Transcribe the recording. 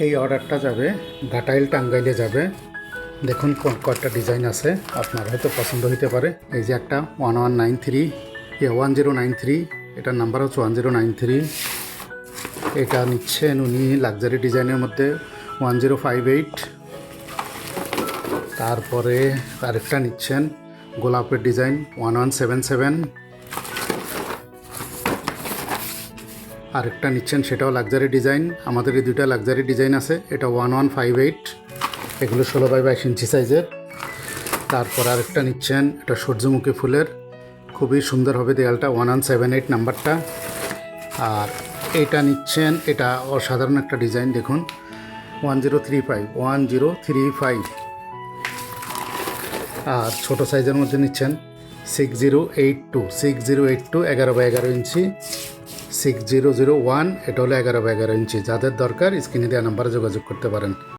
এই অর্ডারটা যাবে ঘাটাইল টাঙ্গাইলে যাবে। দেখুন কয়েকটা ডিজাইন আছে, আপনার হয়তো পছন্দ হতে পারে। এই যে একটা 1093, এটার নাম্বার হচ্ছে 1093। এটা নিচ্ছেন উনি লাক্সারি ডিজাইনের মধ্যে 1058। তারপরে আরেকটা নিচ্ছেন গোলাপের ডিজাইন 1177। আরেকটা নিচ্ছেন সেটাও লাক্সারি ডিজাইন। আমাদের এই দুইটা লাক্সারি ডিজাইন আছে। এটা 1158, এগুলো 16x22 ইঞ্চি সাইজের। তারপর আরেকটা নিচ্ছেন, এটা সূর্যমুখী ফুলের, খুবই সুন্দর হবে দেয়ালটা, 1178 নাম্বারটা। আর এটা নিচ্ছেন, এটা অসাধারণ একটা ডিজাইন, দেখুন 1035। আর ছোট সাইজের মধ্যে নিচ্ছেন 6082 11x11 ইঞ্চি। 6001, এটা হলো 11x11 ইঞ্চি। যাদের দরকার স্ক্রিনে দেওয়া নাম্বারে যোগাযোগ করতে পারেন।